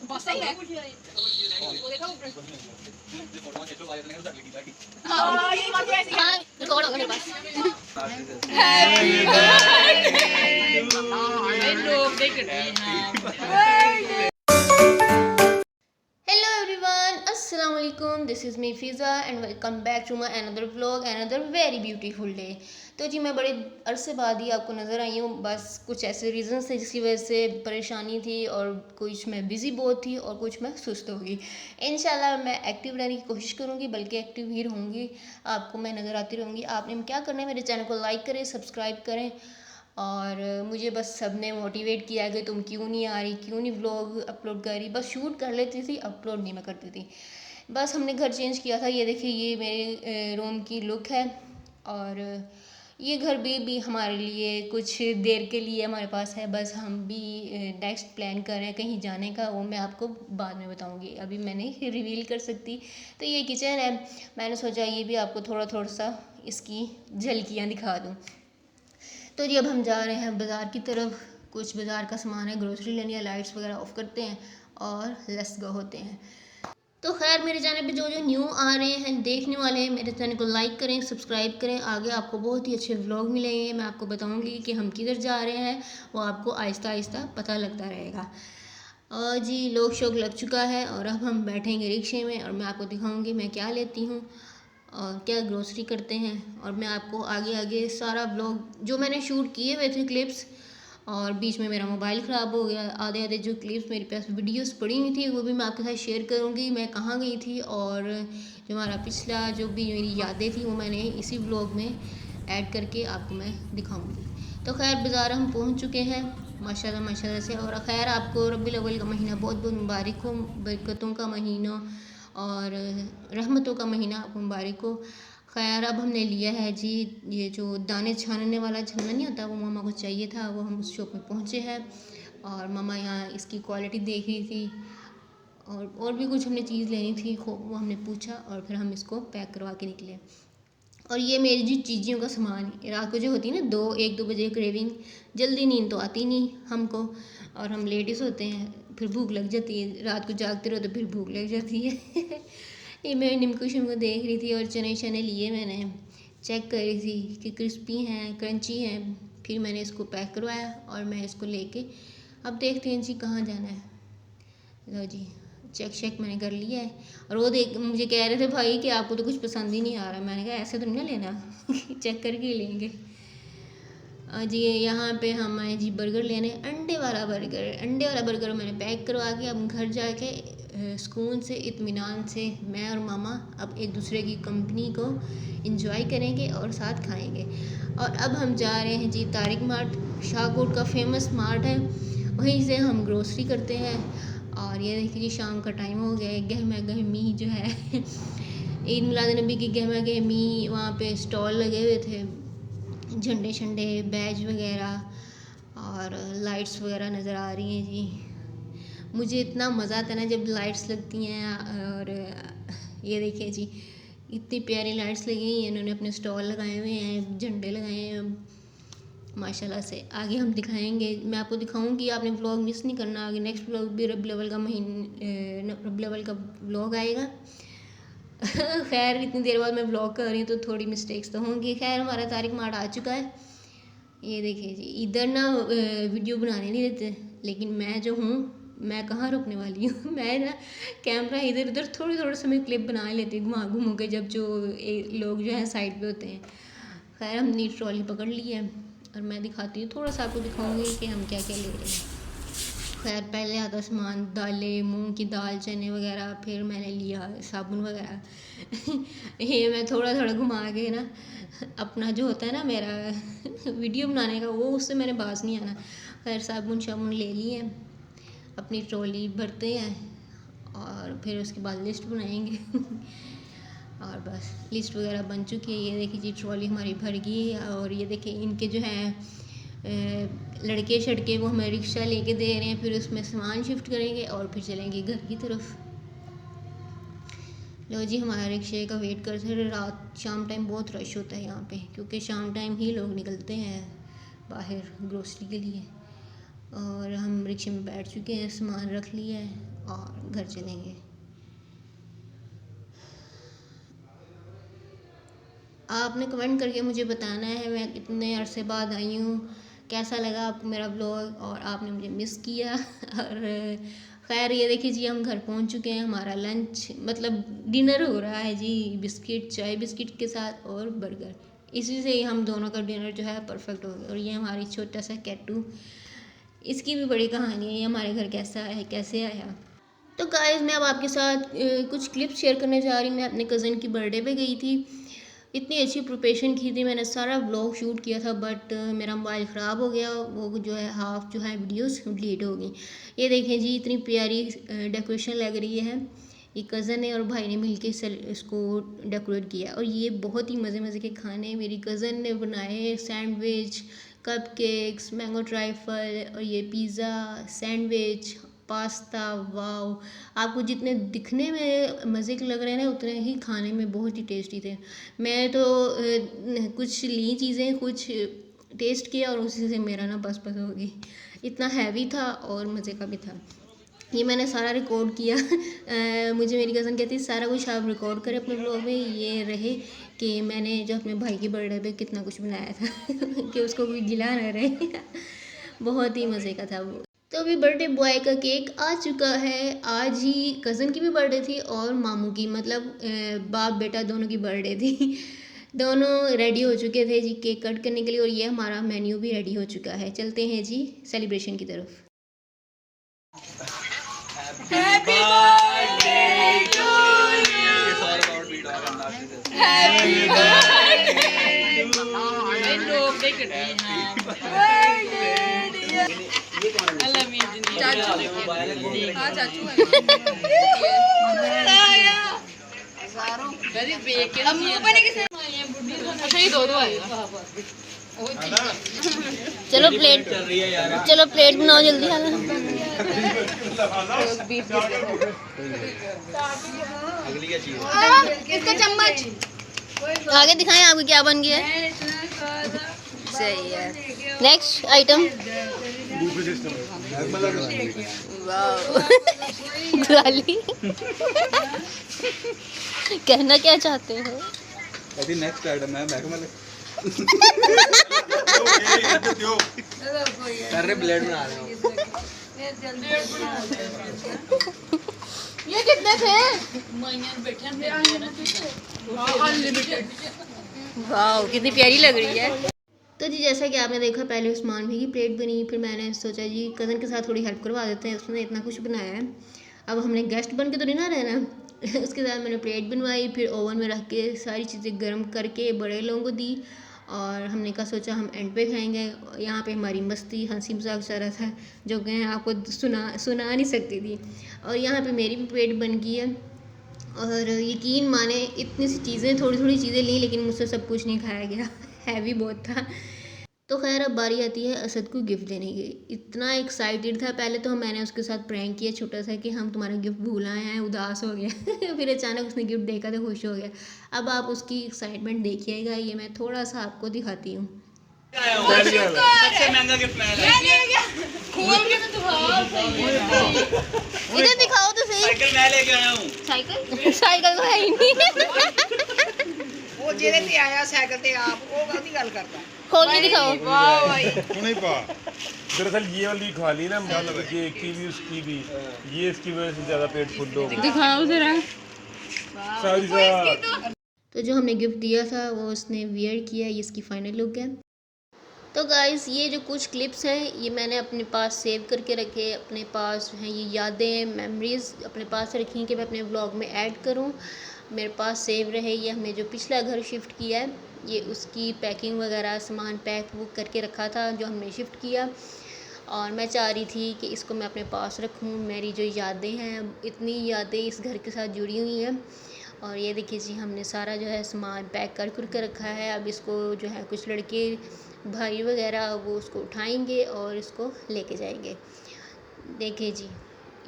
Pasta है वो देखा हाँ ये बात ऐसी है हाँ रिकॉर्ड होगा मेरे पास हैप्पी बर्थडे लोग देख रहे हैं Hello everyone, Assalamualaikum. This is me Fiza and welcome back to my another vlog, another very beautiful day. तो जी मैं बड़े अरसे बाद ही आपको नज़र आई हूँ। बस कुछ ऐसे रीज़न्स थे जिसकी वजह से परेशानी थी और कुछ मैं बिज़ी बहुत थी और कुछ मैं सुस्त हो गई। इंशाल्लाह मैं एक्टिव रहने की कोशिश करूँगी, बल्कि एक्टिव ही रहूँगी, आपको मैं नज़र आती रहूँगी। आपने क्या करना है, मेरे चैनल को लाइक करें, सब्सक्राइब करें और मुझे बस सब ने मोटिवेट किया कि तुम क्यों नहीं आ रही, क्यों नहीं व्लॉग अपलोड कर रही। बस शूट कर लेती थी, अपलोड नहीं मैं करती थी। बस हमने घर चेंज किया था। ये देखिए ये मेरे रूम की लुक है और ये घर भी हमारे लिए कुछ देर के लिए हमारे पास है। बस हम भी नेक्स्ट प्लान कर रहे हैं कहीं जाने का, वो मैं आपको बाद में बताऊंगी, अभी मैं नहीं रिवील कर सकती। तो ये किचन है, मैंने सोचा ये भी आपको थोड़ा थोड़ा सा इसकी झलकियाँ दिखा दूँ। तो जी अब हम जा रहे हैं बाज़ार की तरफ। कुछ बाज़ार का सामान है, ग्रोसरी लेनी है। लाइट्स वगैरह ऑफ करते हैं और लेट्स गो होते हैं। तो खैर मेरे चैनल पे जो जो न्यू आ रहे हैं, देखने वाले हैं, मेरे चैनल को लाइक करें, सब्सक्राइब करें। आगे आपको बहुत ही अच्छे व्लॉग मिलेंगे। मैं आपको बताऊंगी कि हम किधर जा रहे हैं, वो आपको आहिस्ता आहिस्ता पता लगता रहेगा। और जी लोग शौक लग चुका है और अब हम बैठेंगे रिक्शे में और मैं आपको दिखाऊंगी मैं क्या लेती हूँ और क्या ग्रोसरी करते हैं। और मैं आपको आगे आगे सारा ब्लॉग जो मैंने शूट किए हुए थे क्लिप्स, और बीच में मेरा मोबाइल ख़राब हो गया, आधे आधे जो क्लिप्स मेरे पास वीडियोस पड़ी हुई थी वो भी मैं आपके साथ शेयर करूँगी, मैं कहाँ गई थी और जो हमारा पिछला जो भी मेरी यादें थी वो मैंने इसी ब्लॉग में ऐड करके आपको मैं दिखाऊँगी। तो खैर बाज़ार हम पहुँच चुके हैं माशाल्लाह माशाल्लाह से। और खैर आपको रब्बिल अव्वल का महीना बहुत बहुत मुबारक हो, बरकतों का महीना और रहमतों का महीना आपको मुबारक हो। खैर अब हमने लिया है जी ये जो दाने छानने वाला छन्ना नहीं होता, वो मामा को चाहिए था, वो हम उस शॉप में पहुँचे हैं और मामा यहाँ इसकी क्वालिटी देख रही थी और भी कुछ हमने चीज़ लेनी थी, वो हमने पूछा और फिर हम इसको पैक करवा के निकले। और ये मेरी जी चीज़ों का सामान रात को जो होती है ना 2-1-2 बजे क्रेविंग, जल्दी नींद तो आती नहीं हमको और हम लेडीज़ होते हैं, फिर भूख लग जाती है, रात को जागते रहो तो फिर भूख लग जाती है ये मैं निम्को शिमको देख रही थी और चने शने लिए, मैंने चेक कर रही थी कि क्रिस्पी हैं क्रंची हैं। फिर मैंने इसको पैक करवाया और मैं इसको लेके अब देखते हैं जी कहाँ जाना है। लो जी चेक शेक मैंने कर लिया है और वो देख मुझे कह रहे थे भाई कि आपको तो कुछ पसंद ही नहीं आ रहा। मैंने कहा ऐसे तो नहीं ना लेना चेक करके ही लेंगे। जी यहाँ पे हम आए जी बर्गर लेने, अंडे वाला बर्गर मैंने पैक करवा के अब घर जाके सुकून से इत्मीनान से मैं और मामा अब एक दूसरे की कंपनी को एंजॉय करेंगे और साथ खाएंगे। और अब हम जा रहे हैं जी तारिक मार्ट, शाहकोट का फेमस मार्ट है, वहीं से हम ग्रोसरी करते हैं। और ये देखिए जी शाम का टाइम हो गया है, गहमा गहमी जो है ईद मिलाद नबी की गहमा गहमी, वहाँ पे स्टॉल लगे हुए थे, झंडे शंडे बैज वगैरह और लाइट्स वगैरह नज़र आ रही हैं जी। मुझे इतना मज़ा आता है ना जब लाइट्स लगती हैं। और ये देखिए जी इतनी प्यारी लाइट्स लगी हैं, इन्होंने अपने स्टॉल लगाए हुए हैं, झंडे लगाए हैं माशाल्लाह से। आगे हम दिखाएंगे, मैं आपको दिखाऊंगी, आपने व्लॉग मिस नहीं करना। आगे नेक्स्ट व्लॉग भी रबी अव्वल का व्लॉग आएगा खैर इतनी देर बाद मैं व्लॉग कर रही हूँ तो थोड़ी मिस्टेक्स तो होंगी। खैर हमारा तारिक मार्ट आ चुका है। ये देखिए जी इधर ना वीडियो बनाने नहीं देते, लेकिन मैं जो हूँ मैं कहाँ रुकने वाली हूँ मैं ना कैमरा इधर उधर थोड़ी थोड़ी समय क्लिप बना लेती हूँ घुमा घूम के, जब जो लोग जो है साइड पे होते हैं। खैर हमने ट्रॉली पकड़ ली है और मैं दिखाती हूँ, थोड़ा सा आपको दिखाऊंगी कि हम क्या क्या ले रहे हैं। खैर पहले आता सामान दालें, मूंग की दाल, चने वगैरह, फिर मैंने लिया साबुन वगैरह ये मैं थोड़ा थोड़ा घुमा के ना अपना जो होता है ना मेरा वीडियो बनाने का, वो उससे मैंने बाज नहीं आना। खैर साबुन शाबुन ले लिए, अपनी ट्रॉली भरते हैं और फिर उसके बाद लिस्ट बनाएंगे और बस लिस्ट वगैरह बन चुकी है। ये देखिए जी ट्रॉली हमारी भर गई है और ये देखिए इनके जो है लड़के शड़के वो हमें रिक्शा लेके दे रहे हैं, फिर उसमें सामान शिफ्ट करेंगे और फिर चलेंगे घर की तरफ। लो जी हमारा रिक्शे का वेट करते हैं, रात शाम टाइम बहुत रश होता है यहाँ पे, क्योंकि शाम टाइम ही लोग निकलते हैं बाहर ग्रोसरी के लिए। और हम रिक्शे में बैठ चुके हैं, सामान रख लिया है और घर चलेंगे। आपने कमेंट करके मुझे बताना है मैं कितने अरसे बाद आई हूँ, कैसा लगा आपको मेरा ब्लॉग और आपने मुझे मिस किया। और खैर ये देखिए जी हम घर पहुँच चुके हैं, हमारा लंच मतलब डिनर हो रहा है जी, बिस्किट चाय बिस्किट के साथ और बर्गर, इसी से ही हम दोनों का डिनर जो है परफेक्ट हो गया। और ये हमारी छोटा सा कैटू, इसकी भी बड़ी कहानी है, ये हमारे घर कैसा है कैसे आया। तो गाइस मैं अब आपके साथ कुछ क्लिप्स शेयर करने जा रही हूँ। मैं अपने कज़न की बर्थडे पे गई थी, इतनी अच्छी प्रिपरेशन की थी, मैंने सारा व्लॉग शूट किया था, बट मेरा मोबाइल ख़राब हो गया, वो जो है हाफ जो है वीडियोस डिलीट हो गई। ये देखें जी इतनी प्यारी डेकोरेशन लग रही है, ये कज़न है और भाई ने मिलके इसको डेकोरेट किया। और ये बहुत ही मज़े मज़े के खाने मेरी कज़न ने बनाए, सैंडविच, कपकेक्स, मैंगो ट्राइफल और ये पिज़्ज़ा, सैंडविच, पास्ता। वाओ, आपको जितने दिखने में मज़े के लग रहे हैं ना उतने ही खाने में बहुत ही टेस्टी थे। मैं तो कुछ ली चीज़ें कुछ टेस्ट किया और उसी से मेरा ना बस हो गई, इतना हैवी था और मज़े का भी था। ये मैंने सारा रिकॉर्ड किया। मुझे मेरी कज़न कहती सारा कुछ आप रिकॉर्ड करें अपने ब्लॉग में, ये रहे कि मैंने जो अपने भाई की बर्थडे पे कितना कुछ बनाया था कि उसको कोई गिला ना रहे। बहुत ही मज़े का था वो। तो अभी बर्थडे बॉय का केक आ चुका है, आज ही कज़न की भी बर्थडे थी और मामू की, मतलब बाप बेटा दोनों की बर्थडे थी। दोनों रेडी हो चुके थे जी केक कट करने के लिए और ये हमारा मेन्यू भी रेडी हो चुका है। चलते हैं जी सेलिब्रेशन की तरफ। Happy birthday to you. It's all about we dog and not this. Happy birthday to you. हाँ चाचू अच्छा ये दो आएगा। चलो प्लेट, चलो प्लेट बनाओ जल्दी। अगली क्या चीज इसका चम्मच आगे दिखाएं आपको क्या बन गया है। सही है, नेक्स्ट आइटम। गाली कहना क्या चाहते हो? नेक्स्ट आइटम है कर रहे ब्लेड बना रहे हो। ये कितने थे? वाह कितनी प्यारी लग रही है। तो जी जैसा कि आपने देखा पहले उस्मान भाई की प्लेट बनी, फिर मैंने सोचा जी कज़न के साथ थोड़ी हेल्प करवा देते हैं, उसने इतना कुछ बनाया है, अब हमने गेस्ट बन के तो नहीं ना रहना। उसके साथ मैंने प्लेट बनवाई, फिर ओवन में रख के सारी चीज़ें गर्म करके बड़े लोगों को दी और हमने कहा सोचा हम एंड पे खाएंगे। यहाँ पे हमारी मस्ती हंसी मजाक चल रहा था जो कि आपको सुना नहीं सकती थी। और यहाँ पे मेरी भी प्लेट बन गई है और यकीन माने इतनी सी चीज़ें थोड़ी थोड़ी चीज़ें ली लेकिन मुझसे सब कुछ नहीं खाया गया, हैवी बहुत था। तो खैर अब बारी आती है असद को गिफ्ट देने की। इतना एक्साइटेड था, पहले तो मैंने उसके साथ प्रैंक किया छोटा सा कि हम तुम्हारा गिफ्ट भूल आए हैं, उदास हो गया। फिर अचानक उसने गिफ्ट देखा तो खुश हो गया। अब आप उसकी एक्साइटमेंट देखिएगा, ये मैं थोड़ा सा आपको दिखाती हूँ। सबसे महंगा गिफ्ट इधर दिखाओ तो सही। साइकिल मैं लेके आया हूँ। साइकिल तो है ही नहीं। वो जेरे ते आया साइकिल ते आप वो गलती गल करता खोल के दिखाओ। वाह भाई नहीं पा दरअसल ये वाली खा ली ना ये की भी उसकी भी, ये इसकी वजह से ज़्यादा पेट फुल हो गया। दिखाओ जरा। सारी सा तो जो हमने गिफ्ट दिया था वो उसने वियर किया, ये इसकी फाइनल लुक है। तो गाइस ये जो कुछ क्लिप्स हैं ये मैंने अपने पास सेव करके रखे, अपने पास हैं ये यादें मेमोरीज़ अपने पास रखी कि मैं अपने व्लॉग में ऐड करूं, मेरे पास सेव रहे। ये हमने जो पिछला घर शिफ्ट किया है ये उसकी पैकिंग वगैरह सामान पैक वो करके रखा था जो हमने शिफ्ट किया, और मैं चाह रही थी कि इसको मैं अपने पास रखूं। मेरी जो यादें हैं इतनी यादें इस घर के साथ जुड़ी हुई हैं। और ये देखिए जी हमने सारा जो है सामान पैक कर रखा है। अब इसको जो है कुछ लड़के भाई वगैरह वो उसको उठाएंगे और इसको लेके जाएंगे। देखिए जी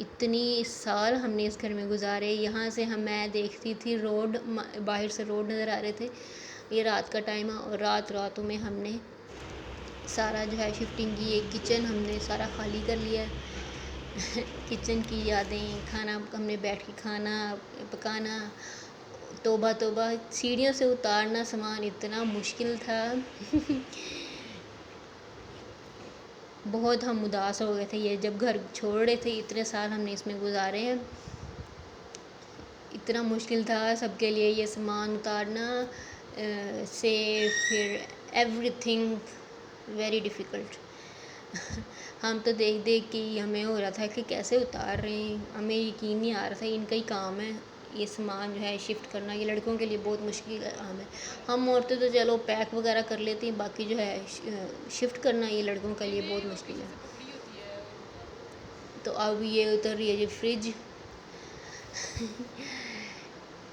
इतनी साल हमने इस घर में गुजारे, यहाँ से मैं देखती थी रोड, बाहर से रोड नज़र आ रहे थे। ये रात का टाइम है और रातों में हमने सारा जो है शिफ्टिंग की, एक किचन हमने सारा खाली कर लिया है। किचन की यादें, खाना हमने बैठ के खाना पकाना, तौबा तौबा, सीढ़ियों से उतारना सामान इतना मुश्किल था। बहुत हम उदास हो गए थे ये जब घर छोड़ रहे थे, इतने साल हमने इसमें गुजारे हैं, इतना मुश्किल था सबके लिए ये सामान उतारना से फिर एवरीथिंग वेरी डिफ़िकल्ट। हम तो देख देख के ही हमें हो रहा था कि कैसे उतार रहे हैं, हमें यकीन नहीं आ रहा था इनका ही काम है ये सामान जो है शिफ्ट करना, ये लड़कों के लिए बहुत मुश्किल काम है। हम औरतें तो चलो पैक वगैरह कर लेती हैं, बाकी जो है शिफ्ट करना ये लड़कों के लिए बहुत मुश्किल है। तो अब ये उतर रही है ये फ्रिज।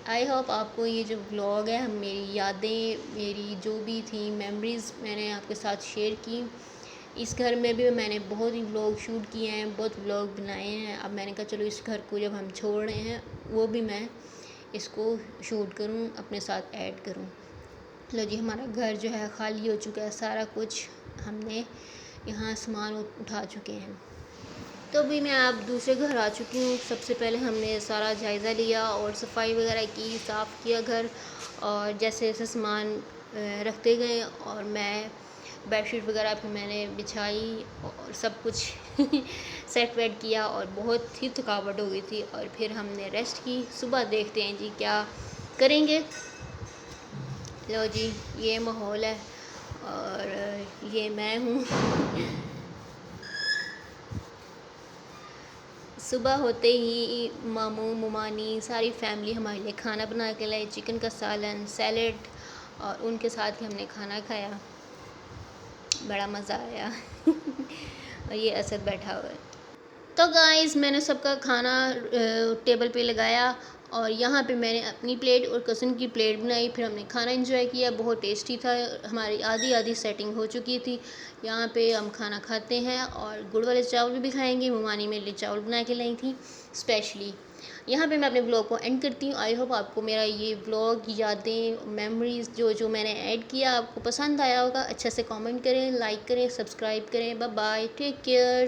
आई होप आपको ये जो व्लॉग है, मेरी यादें, मेरी जो भी थी मेमोरीज़ मैंने आपके साथ शेयर की। इस घर में भी मैंने बहुत ही व्लॉग शूट किए हैं, बहुत व्लॉग बनाए हैं। अब मैंने कहा चलो इस घर को जब हम छोड़ रहे हैं वो भी मैं इसको शूट करूं, अपने साथ ऐड करूं। लो जी, हमारा घर जो है खाली हो चुका है, सारा कुछ हमने यहाँ सामान उठा चुके हैं। तो अभी मैं अब दूसरे घर आ चुकी हूँ। सबसे पहले हमने सारा जायज़ा लिया और सफाई वगैरह की, साफ़ किया घर, और जैसे जैसे सामान रखते गए और मैं बेडशीट वगैरह फिर मैंने बिछाई और सब कुछ सेट वेट किया और बहुत ही थकावट हो गई थी और फिर हमने रेस्ट की। सुबह देखते हैं जी क्या करेंगे। लो जी, ये माहौल है और ये मैं हूँ। सुबह होते ही मामू मुमानी सारी फैमिली हमारे लिए खाना बना के लाए, चिकन का सालन, सैलेड, और उनके साथ ही हमने खाना खाया, बड़ा मज़ा आया। और ये असद बैठा हुआ है। तो गाइस, मैंने सबका खाना टेबल पे लगाया और यहाँ पे मैंने अपनी प्लेट और कज़न की प्लेट बनाई, फिर हमने खाना एंजॉय किया। बहुत टेस्टी था, हमारी आधी आधी सेटिंग हो चुकी थी। यहाँ पे हम खाना खाते हैं और गुड़ वाले चावल भी खाएंगे। मुमानी मेरे लिए चावल बना के लाई थी स्पेशली। यहाँ पे मैं अपने ब्लॉग को एंड करती हूँ। आई होप आपको मेरा ये ब्लॉग, यादें, मेमोरीज़ जो मैंने ऐड किया आपको पसंद आया होगा। अच्छे से कमेंट करें, लाइक करें, सब्सक्राइब करें। Bye bye, take care.